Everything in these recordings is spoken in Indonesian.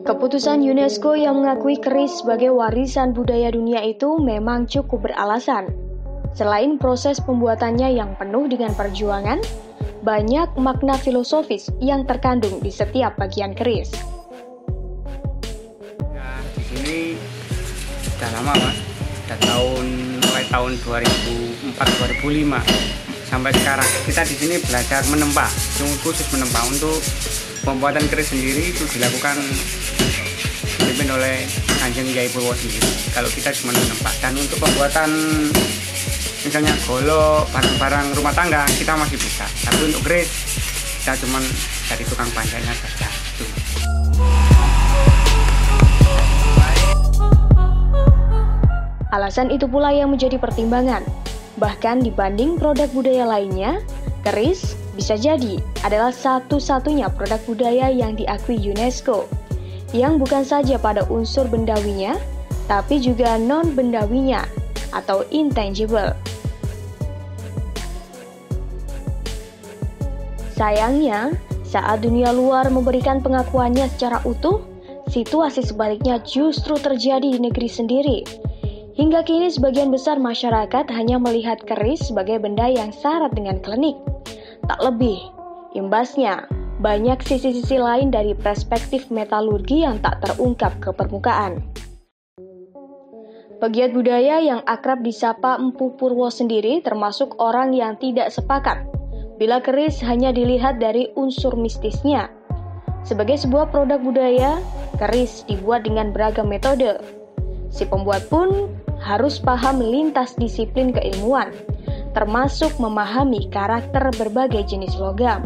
Keputusan UNESCO yang mengakui keris sebagai warisan budaya dunia itu memang cukup beralasan. Selain proses pembuatannya yang penuh dengan perjuangan, banyak makna filosofis yang terkandung di setiap bagian keris. Nah, di sini sudah lama, Mas. Sudah mulai tahun 2004-2005 sampai sekarang. Kita di sini belajar menempa, khusus menempa. Untuk pembuatan keris sendiri itu dilakukan dipimpin oleh Kanjeng Kyai Purwo sendiri. Kalau kita cuma menempa, dan untuk pembuatan misalnya golok, barang-barang rumah tangga kita masih bisa. Tapi untuk keris kita cuma dari tukang pandainya saja. Alasan itu pula yang menjadi pertimbangan. Bahkan dibanding produk budaya lainnya, keris bisa jadi adalah satu-satunya produk budaya yang diakui UNESCO, yang bukan saja pada unsur bendawinya, tapi juga non-bendawinya atau intangible. Sayangnya, saat dunia luar memberikan pengakuannya secara utuh, situasi sebaliknya justru terjadi di negeri sendiri. Hingga kini sebagian besar masyarakat hanya melihat keris sebagai benda yang syarat dengan klinik. Tak lebih, imbasnya banyak sisi-sisi lain dari perspektif metalurgi yang tak terungkap ke permukaan. Pegiat budaya yang akrab disapa Empu Purwo sendiri termasuk orang yang tidak sepakat bila keris hanya dilihat dari unsur mistisnya. Sebagai sebuah produk budaya, keris dibuat dengan beragam metode. Si pembuat pun harus paham lintas disiplin keilmuan, termasuk memahami karakter berbagai jenis logam.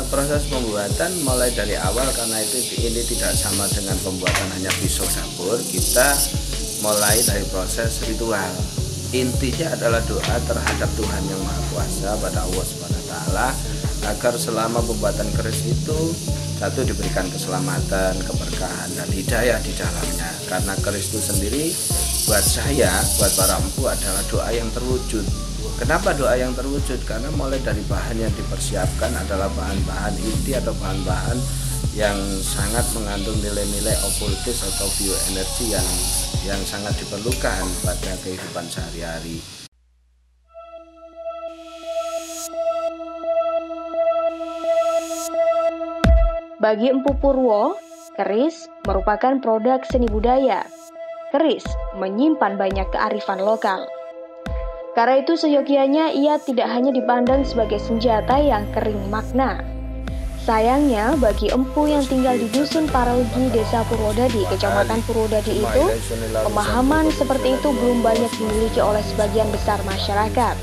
Proses pembuatan mulai dari awal, karena ini tidak sama dengan pembuatan hanya pisau dapur. Kita mulai dari proses ritual. Intinya adalah doa terhadap Tuhan Yang Maha Kuasa pada Allah Subhanahu wa Ta'ala, agar selama pembuatan keris itu satu diberikan keselamatan, keberkahan dan hidayah di dalamnya. Karena keris itu sendiri buat saya, buat para empu adalah doa yang terwujud. Kenapa doa yang terwujud? Karena mulai dari bahan yang dipersiapkan adalah bahan-bahan inti atau bahan-bahan yang sangat mengandung nilai-nilai okultis atau bioenergi yang sangat diperlukan pada kehidupan sehari-hari. Bagi Empu Purwo, keris merupakan produk seni budaya. Keris menyimpan banyak kearifan lokal. Karena itu seyogianya ia tidak hanya dipandang sebagai senjata yang kering makna. Sayangnya bagi empu yang tinggal di Dusun Parelgi, Desa Purwodadi, Kecamatan Purwodadi itu, pemahaman seperti itu belum banyak dimiliki oleh sebagian besar masyarakat.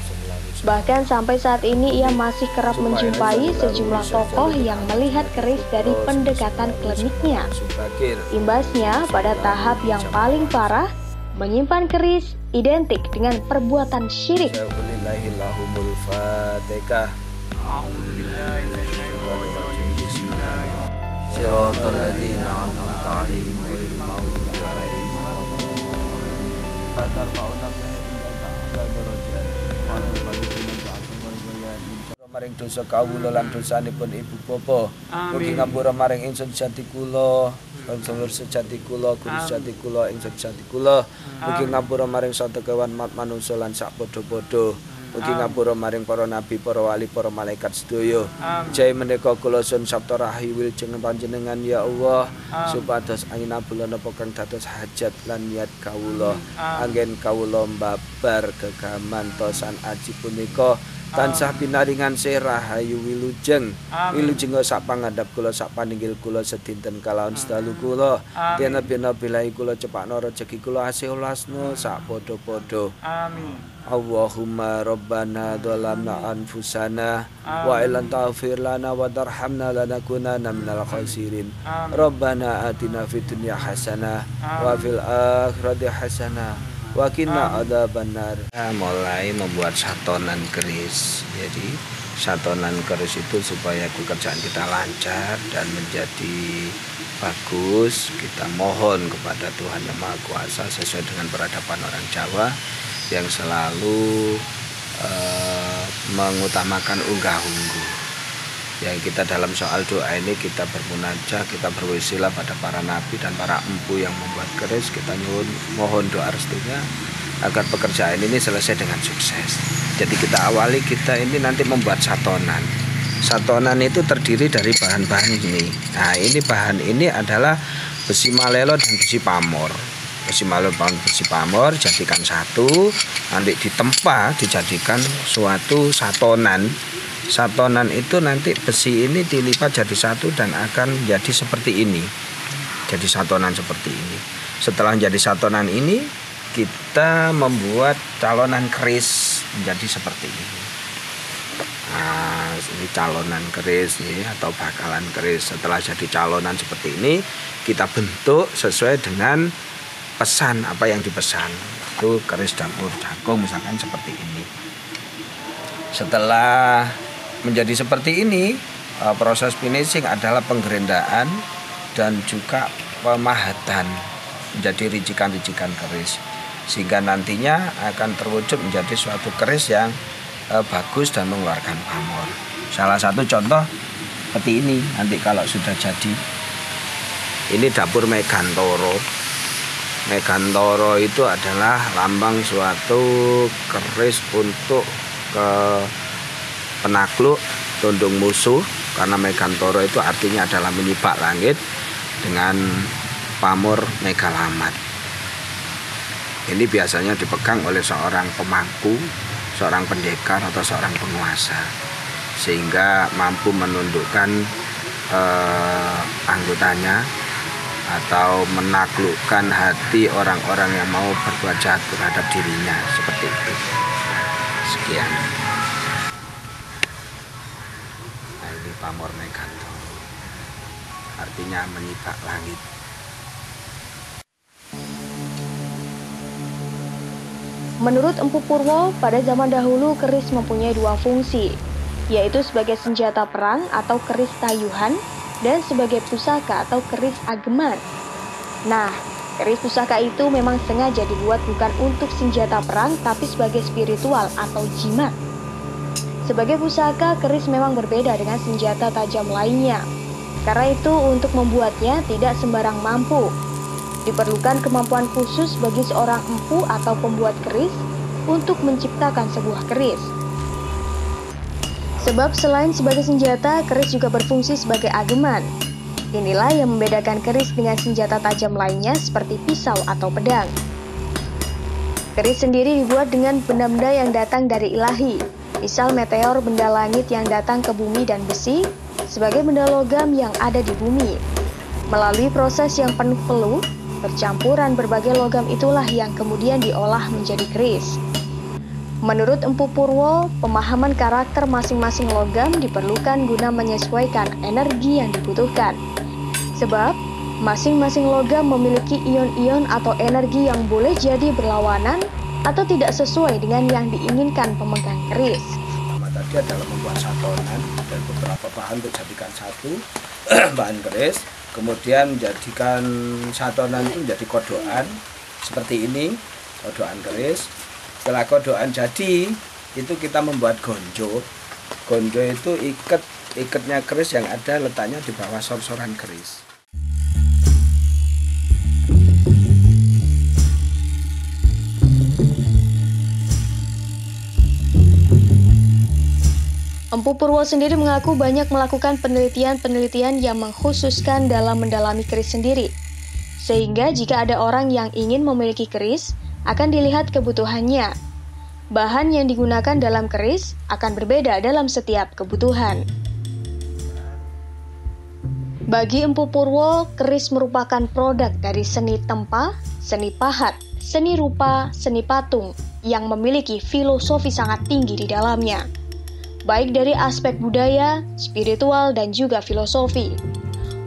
Bahkan sampai saat ini ia masih kerap menjumpai sejumlah tokoh yang melihat keris dari pendekatan kliniknya. Imbasnya pada tahap yang paling parah, menyimpan keris identik dengan perbuatan syirik. Maring dosa kawula lan dosanipun ibu bapa. Mugi ngapura maring ingsun jati kula, sedulur sejati kula, guru sejati kula, ingsun sejati kula. Mugi ngapura maring sada kewan mat manungsa lan sak padha-padha. Mugi ngapura maring para nabi, para wali, para malaikat sedaya. Jai menika kula sun sabta rahi wilujeng panjenengan ya Allah, supados ayunabula napa kang dados hajat lan niat kawula. Anggen kawula mbabar gegamantosan aji punika tansah pinaringan rahayu wilujeng sak pangandhap kula, sak paninggil kula sedinten kalawan sedalu kula, dina bilahi kula cepakno rejeki kula asih ulasna sak padha-padha. Amin. Allahumma rabbana dhalamna anfusana wa illam taghfir lana wa tarhamna lanakunanna minal khasirin. Rabbana atina fid dunya hasanah wa fil akhirati hasanah wa qina adzabannar. Mulai membuat satonan keris. Jadi satonan keris itu supaya pekerjaan kita lancar dan menjadi bagus. Kita mohon kepada Tuhan Yang Maha Kuasa sesuai dengan peradaban orang Jawa yang selalu mengutamakan unggah-ungguh. Yang kita dalam soal doa ini kita bermunajat, kita berwasilah pada para nabi dan para empu yang membuat keris. Kita mohon doa restunya agar pekerjaan ini selesai dengan sukses. Jadi kita awali, kita ini nanti membuat satonan. Satonan itu terdiri dari bahan-bahan ini. Nah, ini bahan ini adalah besi malelo dan besi pamor. Besi malelo dan besi pamor jadikan satu, nanti ditempa dijadikan suatu satonan. Satonan itu nanti besi ini dilipat jadi satu dan akan jadi seperti ini. Jadi satonan seperti ini. Setelah jadi satonan ini, kita membuat calonan keris menjadi seperti ini. Nah, ini calonan keris nih, atau bakalan keris. Setelah jadi calonan seperti ini, kita bentuk sesuai dengan pesan apa yang dipesan. Itu keris dapur jagung misalkan seperti ini. Setelah menjadi seperti ini, proses finishing adalah penggerendaan dan juga pemahatan menjadi ricikan-ricikan keris, sehingga nantinya akan terwujud menjadi suatu keris yang bagus dan mengeluarkan pamor. Salah satu contoh seperti ini nanti kalau sudah jadi. Ini dapur Megantoro. Megantoro itu adalah lambang suatu keris untuk penakluk tundung musuh, karena Megantoro itu artinya adalah menyibak langit dengan pamor megalamat. Ini biasanya dipegang oleh seorang pemangku, seorang pendekar atau seorang penguasa, sehingga mampu menundukkan anggotanya atau menaklukkan hati orang-orang yang mau berbuat jahat terhadap dirinya, seperti itu. Sekian. Pamor Megantoro artinya menyibak langit. Menurut Empu Purwo, pada zaman dahulu keris mempunyai dua fungsi, yaitu sebagai senjata perang atau keris tayuhan dan sebagai pusaka atau keris ageman. Nah, keris pusaka itu memang sengaja dibuat bukan untuk senjata perang tapi sebagai spiritual atau jimat. Sebagai pusaka, keris memang berbeda dengan senjata tajam lainnya. Karena itu, untuk membuatnya tidak sembarang mampu. Diperlukan kemampuan khusus bagi seorang empu atau pembuat keris untuk menciptakan sebuah keris. Sebab selain sebagai senjata, keris juga berfungsi sebagai ageman. Inilah yang membedakan keris dengan senjata tajam lainnya seperti pisau atau pedang. Keris sendiri dibuat dengan benda-benda yang datang dari ilahi. Misal meteor, benda langit yang datang ke bumi, dan besi sebagai benda logam yang ada di bumi. Melalui proses yang penuh peluh, percampuran berbagai logam itulah yang kemudian diolah menjadi keris. Menurut Empu Purwo, pemahaman karakter masing-masing logam diperlukan guna menyesuaikan energi yang dibutuhkan. Sebab, masing-masing logam memiliki ion-ion atau energi yang boleh jadi berlawanan atau tidak sesuai dengan yang diinginkan pemegang keris. Pertama tadi adalah membuat satonan dan beberapa bahan untuk jadikan satu bahan keris, kemudian menjadikan satonan itu menjadi kodokan seperti ini, kodokan keris. Setelah kodokan jadi, itu kita membuat gonjo. Gonjo itu ikatnya keris yang ada letaknya di bawah sor-soran keris. Empu Purwo sendiri mengaku banyak melakukan penelitian-penelitian yang mengkhususkan dalam mendalami keris sendiri. Sehingga jika ada orang yang ingin memiliki keris, akan dilihat kebutuhannya. Bahan yang digunakan dalam keris akan berbeda dalam setiap kebutuhan. Bagi Empu Purwo, keris merupakan produk dari seni tempa, seni pahat, seni rupa, seni patung yang memiliki filosofi sangat tinggi di dalamnya. Baik dari aspek budaya, spiritual, dan juga filosofi.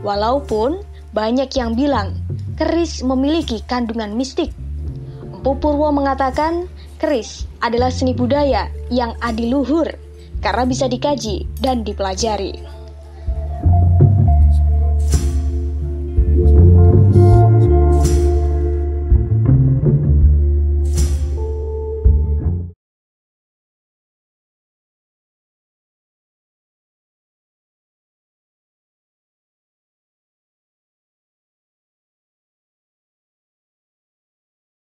Walaupun banyak yang bilang keris memiliki kandungan mistik, Empu Purwo mengatakan keris adalah seni budaya yang adiluhur karena bisa dikaji dan dipelajari.